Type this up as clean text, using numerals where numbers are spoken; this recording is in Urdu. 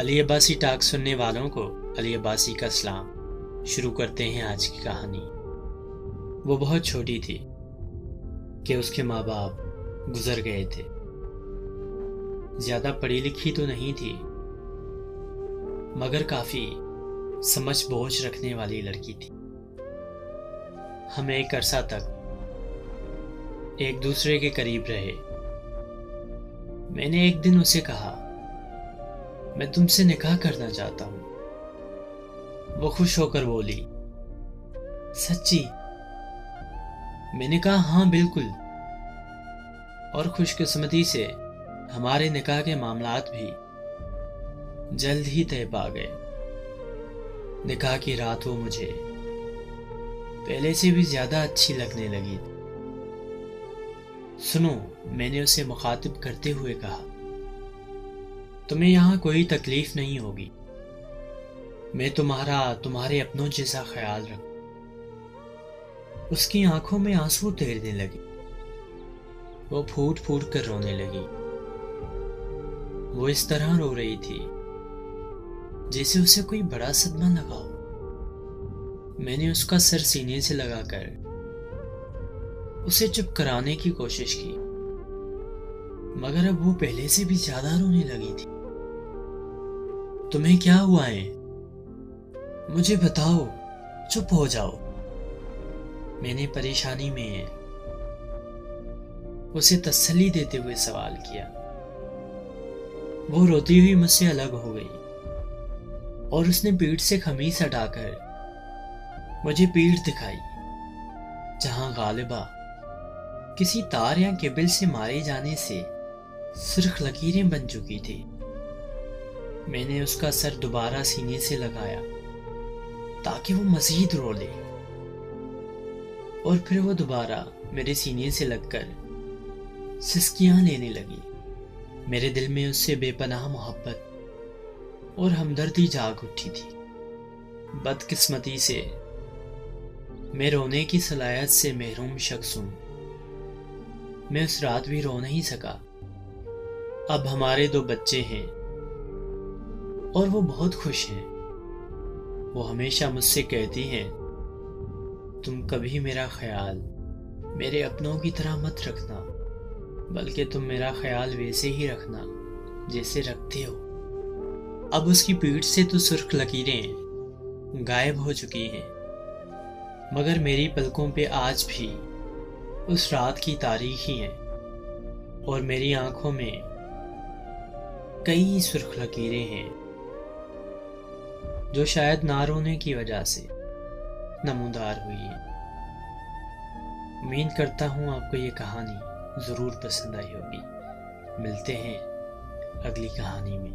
علی عباسی ٹاک سننے والوں کو علی عباسی کا سلام۔ شروع کرتے ہیں آج کی کہانی۔ وہ بہت چھوٹی تھی کہ اس کے ماں باپ گزر گئے تھے۔ زیادہ پڑھی لکھی تو نہیں تھی، مگر کافی سمجھ بوجھ رکھنے والی لڑکی تھی۔ ہم ایک عرصہ تک ایک دوسرے کے قریب رہے۔ میں نے ایک دن اسے کہا، میں تم سے نکاح کرنا چاہتا ہوں۔ وہ خوش ہو کر بولی، سچی؟ میں نے کہا، ہاں بالکل۔ اور خوش قسمتی سے ہمارے نکاح کے معاملات بھی جلد ہی طے پا گئے۔ نکاح کی رات وہ مجھے پہلے سے بھی زیادہ اچھی لگنے لگی۔ سنو، میں نے اسے مخاطب کرتے ہوئے کہا، تمہیں یہاں کوئی تکلیف نہیں ہوگی۔ میں تمہارے اپنوں جیسا خیال رکھوں۔ اس کی آنکھوں میں آنسو تیرنے لگے۔ وہ پھوٹ پھوٹ کر رونے لگی۔ وہ اس طرح رو رہی تھی جیسے اسے کوئی بڑا صدمہ لگا ہو۔ میں نے اس کا سر سینے سے لگا کر اسے چپ کرانے کی کوشش کی، مگر اب وہ پہلے سے بھی زیادہ رونے لگی تھی۔ تمہیں کیا ہوا ہے؟ مجھے بتاؤ، چپ ہو جاؤ۔ میں نے پریشانی میں اسے تسلی دیتے ہوئے سوال کیا۔ وہ روتی ہوئی مجھ سے الگ ہو گئی اور اس نے پیٹھ سے قمیص ہٹا کر مجھے پیٹھ دکھائی، جہاں غالبا کسی تار یا کیبل سے مارے جانے سے سرخ لکیریں بن چکی تھی۔ میں نے اس کا سر دوبارہ سینے سے لگایا تاکہ وہ مزید رو لے، اور پھر وہ دوبارہ میرے سینے سے لگ کر سسکیاں لینے لگی۔ میرے دل میں اس سے بے پناہ محبت اور ہمدردی جاگ اٹھی تھی۔ بدقسمتی سے میں رونے کی صلاحیت سے محروم شخص ہوں۔ میں اس رات بھی رو نہیں سکا۔ اب ہمارے 2 بچے ہیں اور وہ بہت خوش ہیں۔ وہ ہمیشہ مجھ سے کہتی ہیں، تم کبھی میرا خیال میرے اپنوں کی طرح مت رکھنا، بلکہ تم میرا خیال ویسے ہی رکھنا جیسے رکھتے ہو۔ اب اس کی پیٹھ سے تو سرخ لکیریں غائب ہو چکی ہیں، مگر میری پلکوں پہ آج بھی اس رات کی تاریخ ہی ہیں، اور میری آنکھوں میں کئی سرخ لکیریں ہیں جو شاید نہ رونے کی وجہ سے نمودار ہوئی ہیں۔ امید کرتا ہوں آپ کو یہ کہانی ضرور پسند آئی ہوگی۔ ملتے ہیں اگلی کہانی میں۔